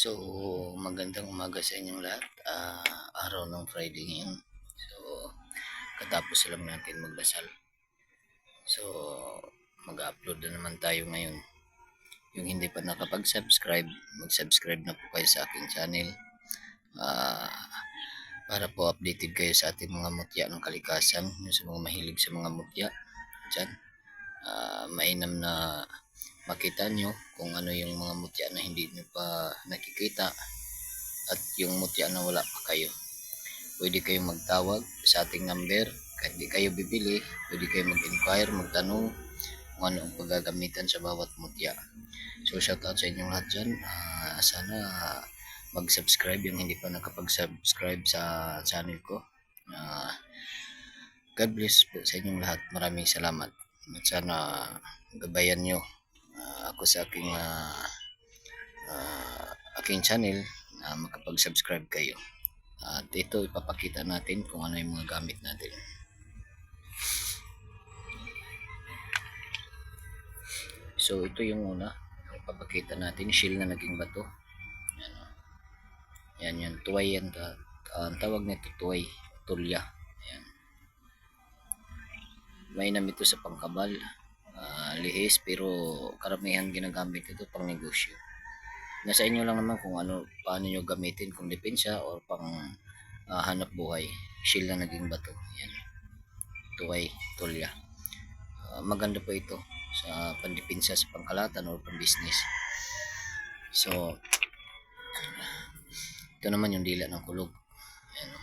So, magandang umaga sa inyong lahat. Araw ng Friday ngayon. So, katapos lang natin magdasal. So, mag-upload na naman tayo ngayon. Yung hindi pa nakapag-subscribe, mag-subscribe na po kayo sa aking channel. Para po updated kayo sa ating mga mutya ng kalikasan. Yung sa mga mahilig sa mga mutya. Diyan. Mainam na makita nyo kung ano yung mga mutya na hindi nyo pa nakikita at yung mutya na wala pa kayo. Pwede kayong magtawag sa ating number. Kahit di kayo bibili, pwede kayong mag-inquire, magtanong kung ano ang paggagamitan sa bawat mutya. So shout out sa inyong lahat dyan. Sana mag-subscribe yung hindi pa nakapag-subscribe sa channel ko. God bless po sa inyong lahat. Maraming salamat. At sana gabayan nyo ako sa aking channel na makapag-subscribe kayo. At ito ipapakita natin kung ano yung mga gamit natin. So ito yung una, ipapakita natin, shield na naging bato. Yan, yan tuway yan. Ang tawag nito tuway, tulya. Yan. Mainam ito sa pangkabal, lihis, pero karamihan ginagamit ito pang negosyo. Nasa inyo lang naman kung paano nyo gamitin, kung depensa o pang hanap buhay. Shield na naging bato. Yan. Tuway, tulya. Maganda po ito sa pandipinsa sa pangkalatan o pang-business. So, ito naman yung dila ng kulog. Ayan.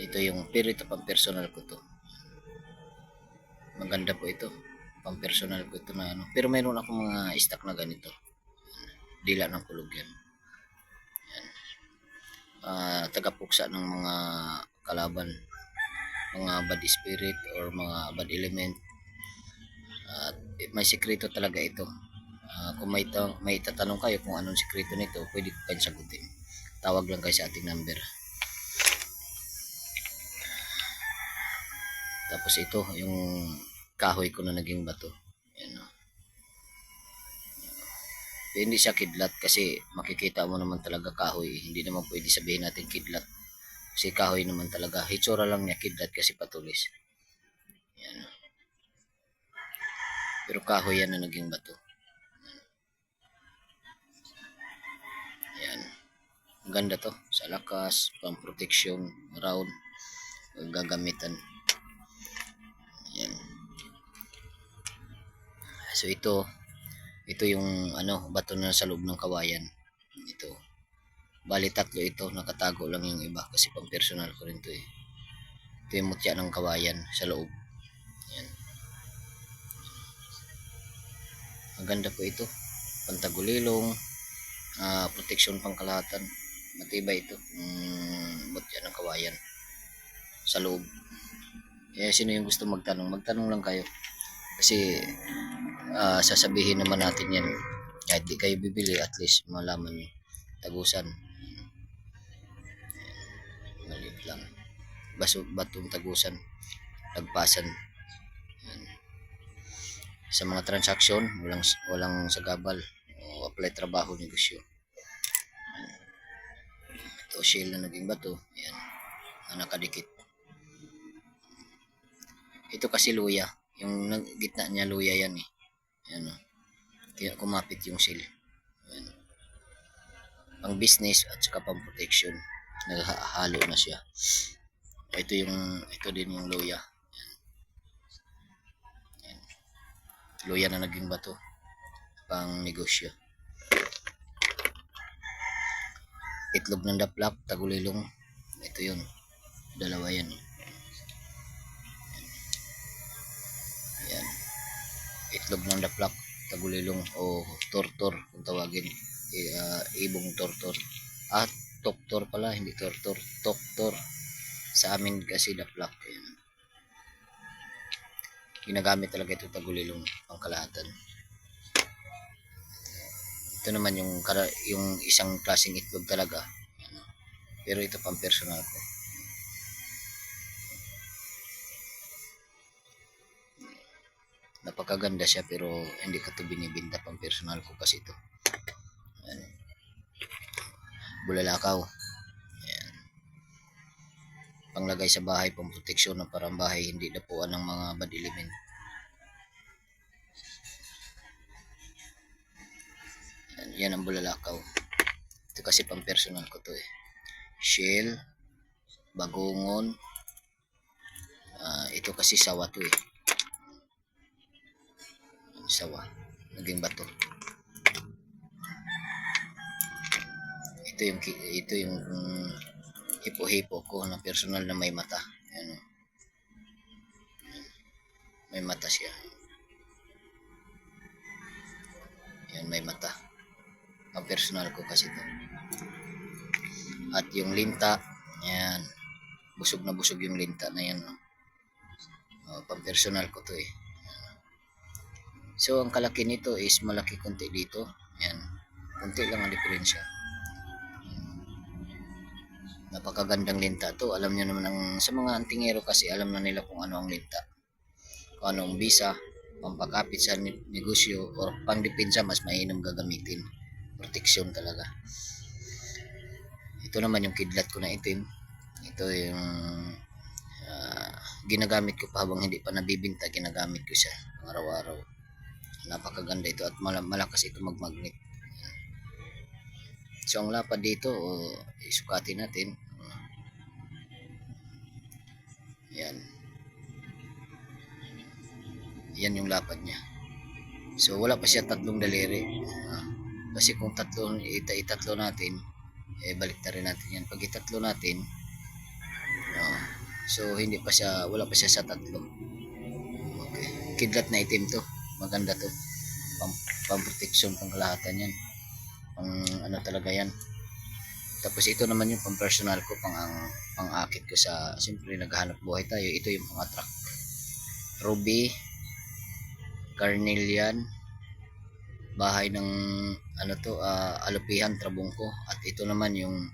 Ito yung, pero ito pang personal ko to. Maganda po ito. Pang personal ko ito na ano. Pero mayroon akong mga stock na ganito. Dila ng kulog yan. Tagapuksa ng mga kalaban, mga bad spirit or mga bad element. May sikreto talaga ito. Kung may itatanong kayo kung anong sikreto nito, pwede ko kayong sagutin. Tawag lang kayo sa ating number. Tapos ito yung kahoy ko na naging bato. Yan, hindi siya kidlat kasi makikita mo naman talaga kahoy. Hindi naman pwede sabihin natin kidlat. Kasi kahoy naman talaga. Hitsura lang niya kidlat kasi patulis. Yan. Pero kahoy yan na naging bato. Yan. Ang ganda to. Sa lakas, pang protection, round, gagamitan. Yan. So ito yung bato na sa loob ng kawayan. Ito. Bali tatlo ito, nakatago lang yung iba kasi pang personal ko rin to eh. Ito yung mutya ng kawayan sa loob. Yan. Maganda po ito. Pantagulilong, protection pang kalahatan. Matibay ito. Mutya ng kawayan sa loob. Kaya sino yung gusto magtanong? Magtanong lang kayo. Kasi sasabihin naman natin yan. Kahit di kayo bibili, at least malaman nyo. Tagusan. Maliit lang. Batong tagusan. Lagpasan. Yan. Sa mga transaksyon, walang sagabal o apply trabaho, negosyo. Ito shield na naging bato. Yan. Nakadikit. Ito kasi luya. Yung gitna niya luya yan eh. Yan. Kaya kumapit yung shield. Yan. Pang business at saka pang protection. Naghahalo na siya. Ito din yung luya. Yan. Luya na naging bato. Pang negosyo. Itlog ng daplak, tagulilong. Ito yun. Dalawa yan. Yan. Itlog ng daplak, tagulilong o tortor kung tawagin. Ibong tortor. Toktor pala, hindi tortor. Toktor. Sa amin kasi daplak. Yan. Ginagamit talaga ito tagulilong pang kalahatan. Ito naman yung isang klaseng itlog talaga. Pero ito pang personal ko. Napakaganda siya pero hindi ko ito binibinta pang personal ko kasi ito. Yan. Bulalakaw. Yan. Panglagay sa bahay, pamproteksyon na para ang bahay hindi dapuan ng mga bad element. Yan ang bulalakaw. Ito kasi pang personal ko to eh. Shell, bagungon. Ito kasi sawa to eh. Sawa. Naging bato. Ito yung hipo-hipo ko na personal na may mata. Yan. May mata siya. Yan, may mata. Ang personal ko kasi to. At yung linta, yan. Busog na busog yung linta na yan. Pang personal ko to eh. So ang kalaki nito is malaki konti dito. Yan. Konti lang ang diferensya. Napakagandang linta to. Alam niyo naman sa mga antingero kasi alam na nila kung ano ang linta. Kung ano ang bisa, pampakapit sa negosyo o pangdepensa, mas mainam gagamitin. Proteksyon talaga. Ito naman yung kidlat ko na itim. Ito yung ginagamit ko pa habang hindi pa nabibinta. Ginagamit ko siya araw-araw. Napakaganda ito at malakas ito magmagnet. So ang lapad dito, isukatin natin. Yan. Yan yung lapad niya. So wala pa siya tatlong daliri. Kasi kung itatlo natin, balik na rin natin yan. Pag itatlo natin, so hindi pa siya, wala pa siya sa tatlo. Okay. Kidlat na itim to. Maganda to. Pang-protection, pang-kalahatan yan. Ano talaga yan. Tapos ito naman yung pang-personal ko, pang-akit ko sa, siyempre naghahanap buhay tayo. Ito yung pang-attract. Ruby, Carnelian, bahay ng alupihan, trabungko. At ito naman yung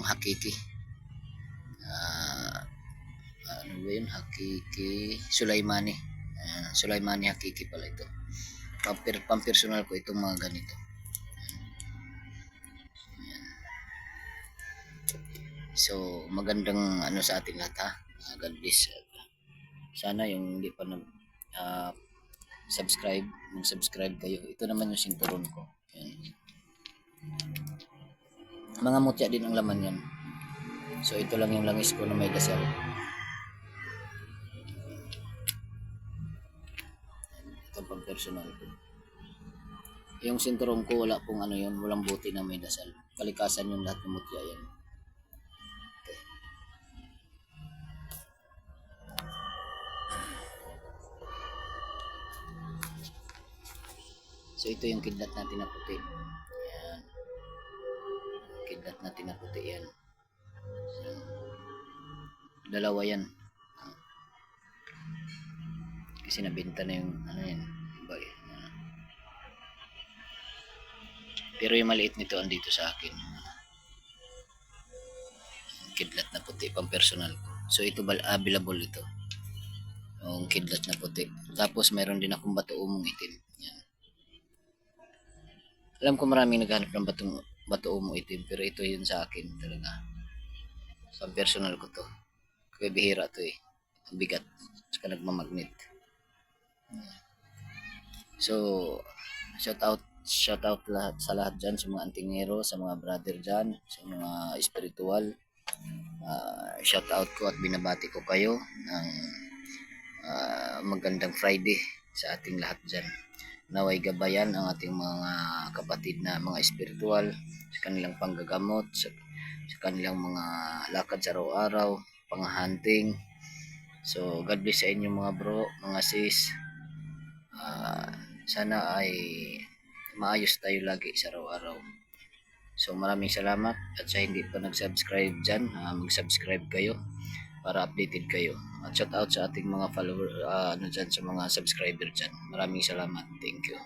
hakiki. Ano ba yun? Hakiki Sulaimani. Sulaimani hakiki pala ito. Pang-personal ko itong mga ganito. Ayan. So magandang sa ating lahat ha. God bless. Sana yung hindi pa subscribe, mag-subscribe kayo. Ito naman yung sinturon ko. Ayan. Mga mutya din ang laman yan. So ito lang yung langis ko na may dasal. Ito pang personal ko. Yung sinturon ko wala pong walang buti na may dasal. Kalikasan yung lahat ng mutya yan. Okay. So ito yung kidlat natin na puti. Ayan. Kidlat natin na puti yan. So, dalawa yan. Kasi nabenta na yung yan. Pero yung maliit nito andito sa akin. Kidlat na puti, pang personal ko. So ito available ito. Yung kidlat na puti. Tapos mayroon din akong bato umong itim. Yan. Alam ko maraming naghanap ng bato umong itim, pero ito yun sa akin talaga. Pang personal ko to. Kaya bihira to eh. Ang bigat. Saka nagmamagnet. So shout out sa lahat dyan, sa mga antingero, sa mga brother dyan, sa mga spiritual. Shout out ko at binabati ko kayo ng magandang Friday sa ating lahat dyan. Naway gabayan ang ating mga kapatid na mga spiritual sa kanilang panggagamot, sa kanilang mga lakad sa araw-araw, pang-hunting. So God bless sa inyo mga bro, mga sis. Sana ay maayos tayo lagi sa araw-araw. So maraming salamat, at sa hindi pa nag-subscribe dyan, mag-subscribe kayo para updated kayo. At shout out sa ating mga follower dyan, sa mga subscriber dyan. Maraming salamat. Thank you.